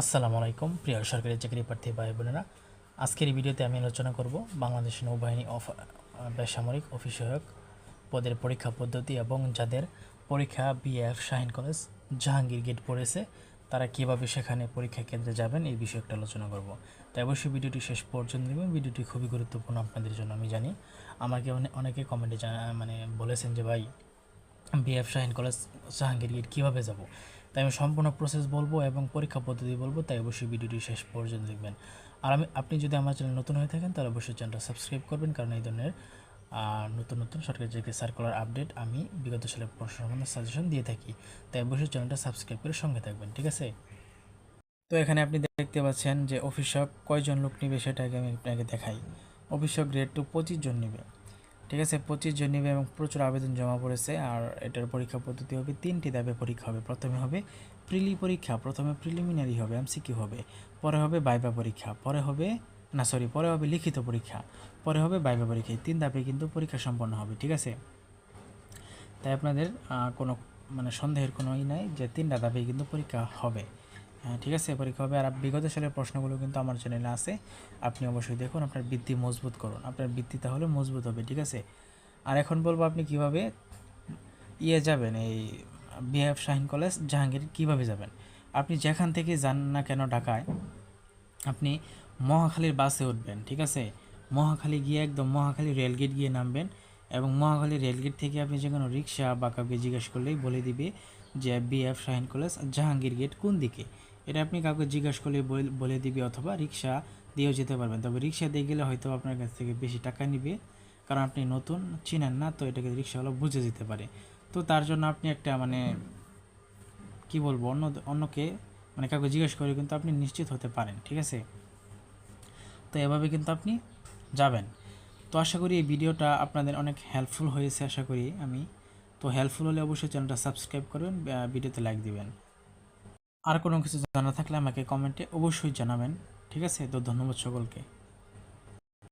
আসসালামু আলাইকুম প্রিয় সরকারি চাকরি প্রার্থী ভাই বোনেরা। আজকের এই ভিডিওতে আমি আলোচনা করব বাংলাদেশ নৌবাহিনী বেসামরিক অফিসসহায়ক পদের পরীক্ষা পদ্ধতি এবং যাদের পরীক্ষা BF Shaheen college Jahangir gate পড়েছে তারা কীভাবে সেখানে পরীক্ষা কেন্দ্রে যাবেন এই বিষয়ে একটা আলোচনা করব। তাই অবশ্যই ভিডিওটি শেষ পর্যন্ত দেখবেন। ভিডিওটি খুবই গুরুত্বপূর্ণ আপনাদের জন্য। আমি জানি আমাকে অনেকে কমেন্টে বলেছেন যে ভাই BF Shaheen college Jahangir gate কীভাবে যাব। তাই আমি সম্পূর্ণ প্রসেস বলবো এবং পরীক্ষা পদ্ধতি বলবো, তাই অবশ্যই ভিডিওটি শেষ পর্যন্ত দেখবেন। আর আপনি যদি আমার চ্যানেল নতুন হয়ে থাকেন তাহলে অবশ্যই চ্যানেলটা সাবস্ক্রাইব করবেন, কারণ এই ধরনের নতুন নতুন সরকারি চাকরি সার্কুলার আপডেট আমি বিগত সালের প্রশ্ন সম্বন্ধে সাজেশন দিয়ে থাকি। তাই অবশ্যই চ্যানেলটা সাবস্ক্রাইব করে সঙ্গে থাকবেন, ঠিক আছে। তো এখানে আপনি দেখতে পাচ্ছেন যে অফিসক কয়জন লোক নেবে সেটাকে আমি আপনাকে দেখাই। অফিসক গ্রেড 2 25 জন নেবে, ঠিক আছে। 25 জন নেবে এবং প্রচুর আবেদন জমা পড়েছে। আর এটার পরীক্ষা পদ্ধতি হবে 3টি ধাপে পরীক্ষা হবে। প্রথমে হবে পরীক্ষা, প্রথমে প্রিলিমিনারি হবে, এমসিকিউ হবে, পরে হবে ভাইভা পরীক্ষা, পরে হবে লিখিত পরীক্ষা, পরে হবে ভাইভা পরীক্ষা। এই 3 ধাপে কিন্তু পরীক্ষা সম্পন্ন হবে, ঠিক আছে। তাই আপনাদের কোনো সন্দেহের কোনোই নাই যে 3টা ধাপেই কিন্তু পরীক্ষা হবে। হ্যাঁ, ঠিক আছে, পরীক্ষা হবে। আর বিগত সালের প্রশ্নগুলো কিন্তু আমার চ্যানেলে আছে, আপনি অবশ্যই দেখুন। আপনার বৃত্তি মজবুত করুন, আপনার বৃত্তি তাহলে মজবুত হবে, ঠিক আছে। আর এখন বলবো আপনি কিভাবে যাবেন, এই বিএফ শাহীন কলেজ জাহাঙ্গীর কিভাবে যাবেন। আপনি যেখান থেকে যান না কেন ঢাকায়, আপনি মহাখালীর বাসে উঠবেন, ঠিক আছে। মহাখালী গিয়ে একদম মহাখালী রেলগেট গিয়ে নামবেন এবং মহাখালী রেলগেট থেকে আপনি যে কোনো রিক্সা বা কাউকে জিজ্ঞেস করলেই বলে দিবে যে BF Shaheen college Jahangir gate কোন দিকে। এটা আপনি কাউকে জিজ্ঞেস করলে বলে দিবে, অথবা রিক্সা দিয়েও যেতে পারবেন। তবে রিক্সা দিয়ে গেলে হয়তো আপনার কাছ থেকে বেশি টাকা নিবে, কারণ আপনি নতুন চিনেন না, তো এটাকে রিক্সাওয়ালা বুঝে যেতে পারে। তো তার জন্য আপনি একটা কি বলবো, অন্যকে কাউকে জিজ্ঞেস করে কিন্তু আপনি নিশ্চিত হতে পারেন, ঠিক আছে। তো এভাবে কিন্তু আপনি যাবেন। তো আশা করি এই ভিডিওটা আপনাদের অনেক হেল্পফুল হয়েছে, আশা করি আমি। তো হেল্পফুল হলে অবশ্যই চ্যানেলটা সাবস্ক্রাইব করবেন, ভিডিওতে লাইক দিবেন। আর কোনো কিছু জানা থাকলে আমাকে কমেন্টে অবশ্যই জানাবেন, ঠিক আছে। তো ধন্যবাদ সকলকে।